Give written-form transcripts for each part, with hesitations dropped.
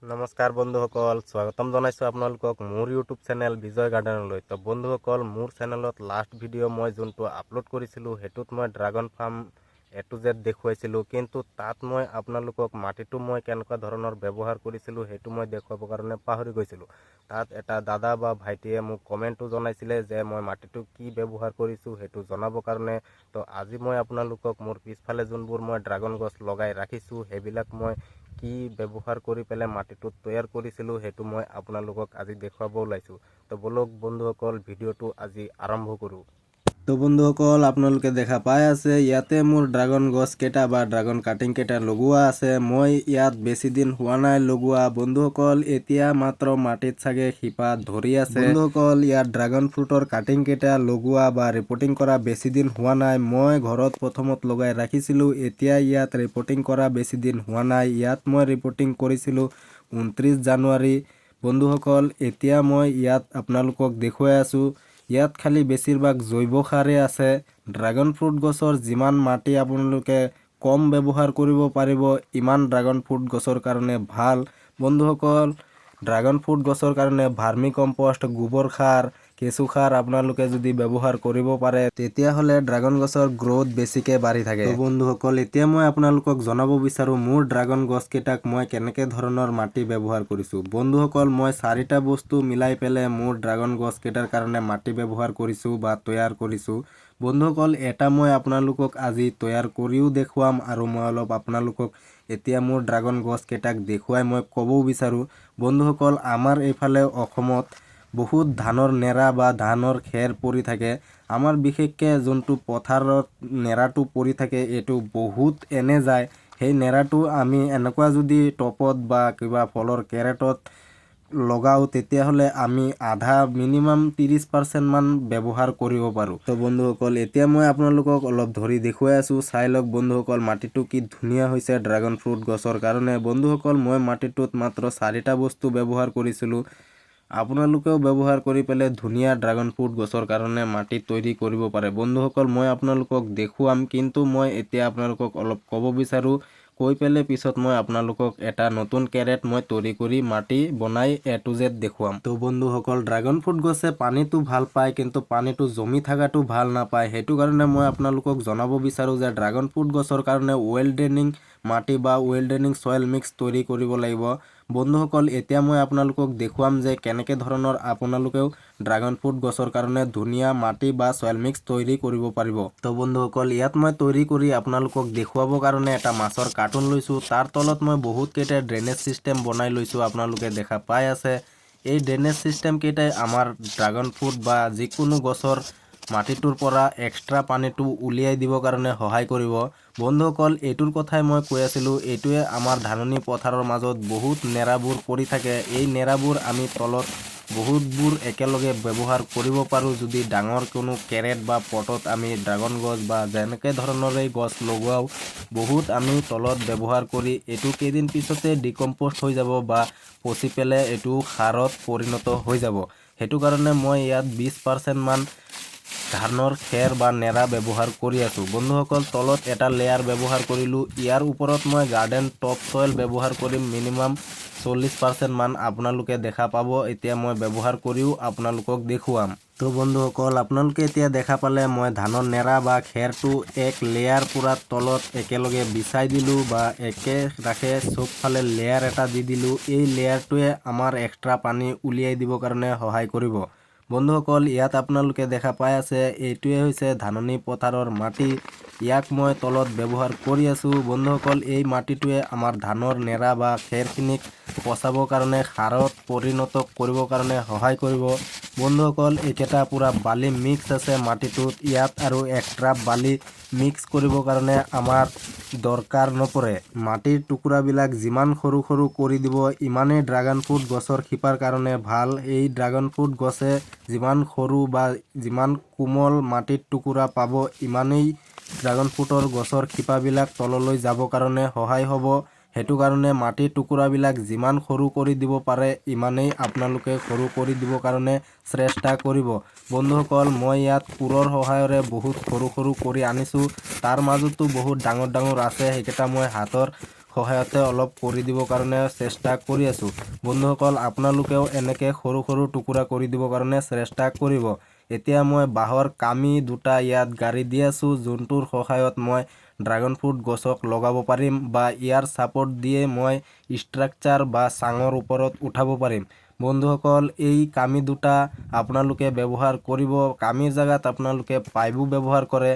নমস্কাৰ বন্ধুসকল, স্বাগতম জনাইছোঁ আপোনালোকক মোৰ ইউটিউব চেনেল বিজয় গাৰ্ডেনলৈ। তো বন্ধুসকল, মোৰ চেনেলত লাষ্ট ভিডিঅ' মই যোনটো আপলোড কৰিছিলোঁ সেইটোত মই dragon farm A to Z দেখুৱাইছিলোঁ, কিন্তু তাত মই আপোনালোকক মাটিটো মই কেনেকুৱা ধৰণৰ ব্যৱহাৰ কৰিছিলোঁ সেইটো মই দেখুৱাবৰ কাৰণে পাহৰি গৈছিলোঁ। তাত এটা দাদা বা ভাইটিয়ে মোক কমেণ্টো জনাইছিলে যে মই মাটিটো কি ব্যৱহাৰ কৰিছোঁ সেইটো জনাবৰ কাৰণে। তো আজি মই আপোনালোকক মোৰ পিছফালে যোনবোৰ মই ড্ৰাগন গছ লগাই ৰাখিছোঁ সেইবিলাক মই কি ব্যৱহাৰ কৰি পেলাই মাটিটো তৈয়াৰ কৰিছিলোঁ সেইটো মই আপোনালোকক আজি দেখুৱাব ওলাইছোঁ। তো বলক বন্ধুসকল, ভিডিঅ'টো আজি আৰম্ভ কৰোঁ। তো বন্ধুসকল, আপোনালোকে দেখা পাই আছে ইয়াতে মোৰ ড্ৰাগন গছ কেইটা বা ড্ৰাগন কাটিং কেইটা লগোৱা আছে। মই ইয়াত বেছি দিন হোৱা নাই লগোৱা বন্ধুসকল, এতিয়া মাত্ৰ মাটিত চাগে শিপা ধৰি আছে। বন্ধুসকল, ইয়াত ড্ৰাগন ফ্ৰুটৰ কাটিং কেইটা লগোৱা বা ৰিপোৰ্টিং কৰা বেছি দিন হোৱা নাই। মই ঘৰত প্ৰথমত লগাই ৰাখিছিলোঁ, এতিয়া ইয়াত ৰিপোৰ্টিং কৰা বেছি দিন হোৱা নাই। ইয়াত মই ৰিপোৰ্টিং কৰিছিলোঁ 29 জানুৱাৰী। বন্ধুসকল, এতিয়া মই ইয়াত আপোনালোকক দেখুৱাই আছোঁ। ইয়াত খালি বেছিভাগ জৈৱ সাৰে আছে। ড্ৰাগন ফ্ৰুট গছৰ যিমান মাটি আপোনালোকে কম ব্যৱহাৰ কৰিব পাৰিব ইমান ড্ৰাগন ফ্ৰুট গছৰ কাৰণে ভাল। বন্ধুসকল, ড্ৰাগন ফ্ৰুট গছৰ কাৰণে ভাৰ্মি কম্পষ্ট, গোবৰ সাৰ, কেঁচু সাৰ আপোনালোকে যদি ব্যৱহাৰ কৰিব পাৰে তেতিয়াহ'লে ড্ৰাগন গছৰ গ্ৰোথ বেছিকৈ বাঢ়ি থাকে। তো বন্ধুসকল, এতিয়া মই আপোনালোকক জনাব বিচাৰোঁ মোৰ ড্ৰাগন গছকেইটাক মই কেনেকৈ ধৰণৰ মাটি ব্যৱহাৰ কৰিছোঁ। বন্ধুসকল, মই 4টা বস্তু মিলাই পেলাই মোৰ ড্ৰাগন গছকেইটাৰ কাৰণে মাটি ব্যৱহাৰ কৰিছোঁ বা তৈয়াৰ কৰিছোঁ। বন্ধুসকল, এটা মই আপোনালোকক আজি তৈয়াৰ কৰিও দেখুৱাম আৰু মই অলপ আপোনালোকক এতিয়া মোৰ ড্ৰাগন গছকেইটাক দেখুৱাই মই ক'বও বিচাৰোঁ। বন্ধুসকল, আমাৰ এইফালে অসমত বহুত ধানৰ নেৰা বা ধানৰ খেৰ পৰি থাকে। আমাৰ বিশেষকৈ যোনটো পথাৰত নেৰাটো পৰি থাকে এইটো বহুত এনে যায়। সেই নেৰাটো আমি এনেকুৱা যদি টপত বা কিবা ফলৰ কেৰেটত লগাওঁ তেতিয়াহ'লে আমি আধা মিনিমাম 30% মান ব্যৱহাৰ কৰিব পাৰোঁ। তো বন্ধুসকল, এতিয়া মই আপোনালোকক অলপ ধৰি দেখুৱাই আছোঁ, চাই লওক বন্ধুসকল মাটিটো কি ধুনীয়া হৈছে ড্ৰাগন ফ্ৰুট গছৰ কাৰণে। বন্ধুসকল, মই মাটিটোত মাত্ৰ 4টা বস্তু ব্যৱহাৰ কৰিছিলোঁ। আপোনালোকেও ব্যৱহাৰ কৰি পেলাই ধুনীয়া ড্ৰাগন ফ্ৰুট গছৰ কাৰণে মাটি তৈয়াৰ কৰিব পাৰে। বন্ধুসকল, মই আপোনালোকক দেখুৱাম, কিন্তু মই এতিয়া আপোনালোকক অলপ ক'ব বিচাৰোঁ, কৈ পেলাই পিছত মই আপোনালোকক এটা নতুন কেৰেট মই তৈয়াৰ কৰি মাটি বনাই A to Z দেখুৱাম। তো বন্ধুসকল, ড্ৰাগন ফ্ৰুট গছে পানীটো ভাল পায় কিন্তু পানীটো জমি থকাটো ভাল নাপায়। সেইটো কাৰণে মই আপোনালোকক জনাব বিচাৰোঁ যে ড্ৰাগন ফ্ৰুট গছৰ কাৰণে ৱেল ড্ৰেইনিং মাটি বা ৱেল ড্ৰেইনিং ছয়েল মিক্স তৈয়াৰ কৰিব লাগিব। বন্ধুসকল, এতিয়া মই আপোনালোকক দেখুৱাম যে কেনেকৈ ধৰণৰ আপোনালোকেও ড্ৰাগন ফ্ৰুট গছৰ কাৰণে ধুনীয়া মাটি বা ছয়েল মিক্স তৈয়াৰ কৰিব পাৰিব। তো বন্ধুসকল, ইয়াত মই তৈয়াৰ কৰি আপোনালোকক দেখুৱাবৰ কাৰণে এটা মাছৰ কাৰ্টুন লৈছোঁ। তাৰ তলত মই বহুতকেইটা ড্ৰেইনেজ ছিষ্টেম বনাই লৈছোঁ, আপোনালোকে দেখা পাই আছে। এই ড্ৰেইনেজ ছিষ্টেম কেইটাই আমাৰ ড্ৰাগন ফ্ৰুট বা যিকোনো গছৰ মাটিটোৰ পৰা এক্সট্ৰা পানীটো উলিয়াই দিবৰ কাৰণে সহায় কৰিব। বন্ধুসকল, এইটোৰ কথাই মই কৈ আছিলোঁ, এইটোৱে আমাৰ ধাননি পথাৰৰ মাজত বহুত নেৰাবোৰ পৰি থাকে। এই নেৰাবোৰ আমি তলত বহুতবোৰ একেলগে ব্যৱহাৰ কৰিব পাৰোঁ যদি ডাঙৰ কোনো কেৰেট বা পটত আমি ড্ৰাগন গছ বা যেনেকৈ ধৰণৰে গছ লগোৱাওঁ বহুত আমি তলত ব্যৱহাৰ কৰি এইটো কেইদিন পিছতে ডিকম্প'ষ্ট হৈ যাব বা পচি পেলাই এইটো সাৰত পৰিণত হৈ যাব। সেইটো কাৰণে মই ইয়াত 20% মান ধানৰ খেৰ বা নেৰা ব্যৱহাৰ কৰি আছোঁ। বন্ধুসকল, তলত এটা লেয়াৰ ব্যৱহাৰ কৰিলোঁ, ইয়াৰ ওপৰত মই গাৰ্ডেন টপ ছয়েল ব্যৱহাৰ কৰিম মিনিমাম 40% মান। আপোনালোকে দেখা পাব, এতিয়া মই ব্যৱহাৰ কৰিও আপোনালোকক দেখুৱাম। তো বন্ধুসকল, আপোনালোকে এতিয়া দেখা পালে মই ধানৰ নেৰা বা খেৰটো এক লেয়াৰ পূৰা তলত একেলগে বিছাই দিলোঁ বা একেৰাখে চবফালে লেয়াৰ এটা দি দিলোঁ। এই লেয়াৰটোৱে আমাৰ এক্সট্ৰা পানী উলিয়াই দিবৰ কাৰণে সহায় কৰিব। বন্ধুসকল, ইয়াত আপোনালোকে দেখা পাই আছে এইটোৱে হৈছে ধাননি পথাৰৰ মাটি। ইয়াক মই তলত ব্যৱহাৰ কৰি আছোঁ। বন্ধুসকল, এই মাটিটোৱে আমাৰ ধানৰ নেৰা বা খেৰখিনিক পচাবৰ কাৰণে সাৰত পৰিণত কৰিবৰ কাৰণে সহায় কৰিব। বন্ধুসকল, এইকেইটা পূৰা বালি মিক্স আছে মাটিটোত, ইয়াত আৰু এক্সট্ৰা বালি মিক্স কৰিবৰ কাৰণে আমাৰ দৰকাৰ নপৰে। মাটিৰ টুকুৰাবিলাক যিমান সৰু সৰু কৰি দিব ইমানেই ড্ৰাগন ফ্ৰুট গছৰ শিপাৰ কাৰণে ভাল। এই ড্ৰাগন ফ্ৰুট গছে যিমান সৰু বা যিমান কোমল মাটিৰ টুকুৰা পাব ইমানেই ড্ৰাগন ফ্ৰুটৰ গছৰ শিপাবিলাক তললৈ যাবৰ কাৰণে সহায় হ'ব। সেইটো কাৰণে মাটিৰ টুকুৰাবিলাক যিমান সৰু কৰি দিব পাৰে ইমানেই আপোনালোকে সৰু কৰি দিবৰ কাৰণে চেষ্টা কৰিব। বন্ধুসকল, মই ইয়াত কোৰৰ সহায়েৰে বহুত সৰু সৰু কৰি আনিছোঁ, তাৰ মাজতো বহুত ডাঙৰ ডাঙৰ আছে, সেইকেইটা মই হাতৰ সহায়তে অলপ কৰি দিবৰ কাৰণে চেষ্টা কৰি আছোঁ। বন্ধুসকল আপোনালোকেও এনেকৈ সৰু সৰু টুকুৰা কৰি দিবৰ কাৰণে চেষ্টা কৰিব। এতিয়া মই বাঁহৰ কামি দুটা ইয়াত গাড়ি দি আছোঁ, যোনটোৰ সহায়ত মই ড্ৰাগন ফ্ৰুট গছক লগাব পাৰিম বা ইয়াৰ ছাপোৰ্ট দিয়ে মই ষ্ট্ৰাকচাৰ বা চাঙৰ ওপৰত উঠাব পাৰিম। বন্ধুসকল এই কামি দুটা আপোনালোকে ব্যৱহাৰ কৰিব। কামিৰ জেগাত আপোনালোকে পাইপো ব্যৱহাৰ কৰে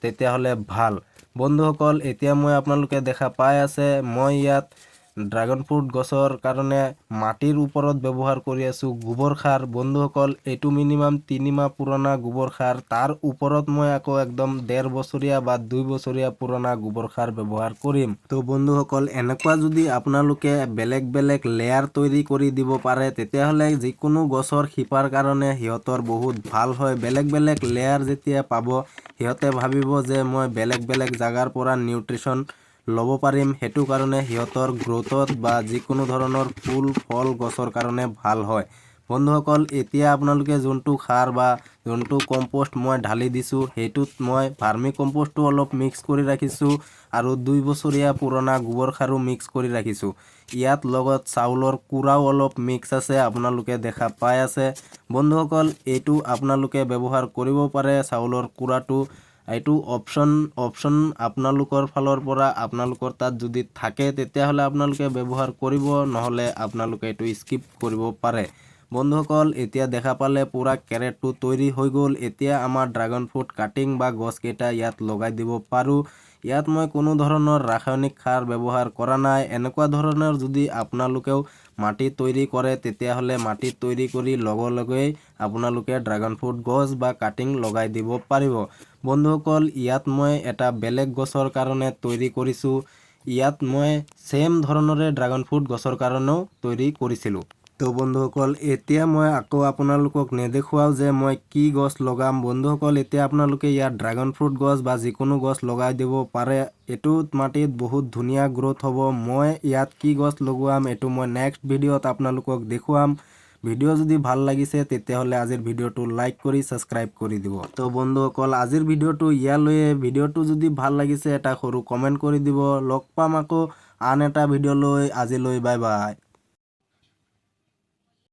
তেতিয়াহ'লে ভাল। বন্ধুসকল এতিয়া মই আপোনালোকে দেখা পাই আছে মই ইয়াত ড্ৰাগন ফ্ৰুট গছৰ কাৰণে মাটিৰ ওপৰত ব্যৱহাৰ কৰি আছোঁ গোবৰ সাৰ। বন্ধুসকল এইটো মিনিমাম 3 মাহ পুৰণা গোবৰ সাৰ, তাৰ ওপৰত মই আকৌ একদম 1.5 বছৰীয়া বা 2 বছৰীয়া পুৰণা গোবৰ সাৰ ব্যৱহাৰ কৰিম। তো বন্ধুসকল এনেকুৱা যদি আপোনালোকে বেলেগ বেলেগ লেয়াৰ তৈৰি কৰি দিব পাৰে তেতিয়াহ'লে যিকোনো গছৰ শিপাৰ কাৰণে সিহঁতৰ বহুত ভাল হয়। বেলেগ বেলেগ লেয়াৰ যেতিয়া পাব সিহঁতে ভাবিব যে মই বেলেগ বেলেগ জাগাৰ পৰা নিউট্ৰিশ্যন ল'ব পাৰিম, সেইটো কাৰণে সিহঁতৰ গ্ৰোথত বা যিকোনো ধৰণৰ ফুল ফল গছৰ কাৰণে ভাল হয়। বন্ধুসকল এতিয়া আপোনালোকে যোনটো সাৰ বা যোনটো কম্পোষ্ট মই ঢালি দিছোঁ সেইটোত মই ভাৰ্মি কম্পোষ্টটো অলপ মিক্স কৰি ৰাখিছোঁ আৰু 2 বছৰীয়া পুৰণা গোবৰ সাৰো মিক্স কৰি ৰাখিছোঁ। ইয়াত লগত চাউলৰ কুৰাও অলপ মিক্স আছে, আপোনালোকে দেখা পাই আছে। বন্ধুসকল এইটো আপোনালোকে ব্যৱহাৰ কৰিব পাৰে চাউলৰ কুৰাটো। এইটো অপশ্যন আপোনালোকৰ ফালৰ পৰা, আপোনালোকৰ তাত যদি থাকে তেতিয়াহ'লে আপোনালোকে ব্যৱহাৰ কৰিব, নহ'লে আপোনালোকে এইটো স্কিপ কৰিব পাৰে। বন্ধুসকল এতিয়া দেখা পালে পুৰা কেৰেটটো তৈৰি হৈ গ'ল। এতিয়া আমাৰ ড্ৰাগন ফ্ৰুট কাটিং বা গছকেইটা ইয়াত লগাই দিব পাৰোঁ। ইয়াত মই কোনো ধৰণৰ ৰাসায়নিক সাৰ ব্যৱহাৰ কৰা নাই। এনেকুৱা ধৰণৰ যদি আপোনালোকেও মাটি তৈৰি কৰে তেতিয়াহ'লে মাটি তৈৰি কৰি লগে লগেই আপোনালোকে ড্ৰাগন ফ্ৰুট গছ বা কাটিং লগাই দিব পাৰিব। বন্ধুসকল ইয়াত মই এটা বেলেগ গছৰ কাৰণে তৈৰি কৰিছোঁ। ইয়াত মই সেম ধৰণৰে ড্ৰাগন ফ্ৰুট গছৰ কাৰণেও তৈৰি কৰিছিলোঁ। তো বন্ধুসকল এতিয়া মই আকৌ আপোনালোকক নেদেখুৱাও যে মই কি গছ লগাম। বন্ধুসকল এতিয়া আপোনালোকে ইয়াত ড্ৰাগন ফ্ৰুট গছ বা যিকোনো গছ লগাই দিব পাৰে। এইটোত মাটিত বহুত ধুনীয়া গ্ৰোথ হ'ব। মই ইয়াত কি গছ লগোৱাম এইটো মই নেক্সট ভিডিঅ'ত আপোনালোকক দেখুৱাম। ভিডিঅ' যদি ভাল লাগিছে তেতিয়াহ'লে আজিৰ ভিডিঅ'টো লাইক কৰি ছাবস্ক্ৰাইব কৰি দিব। তো বন্ধুসকল আজিৰ ভিডিঅ'টো ইয়ালৈয়ে। ভিডিঅ'টো যদি ভাল লাগিছে এটা সৰু কমেণ্ট কৰি দিব। লগ পাম আকৌ আন এটা ভিডিঅ' লৈ। আজিলৈ বাই বাই।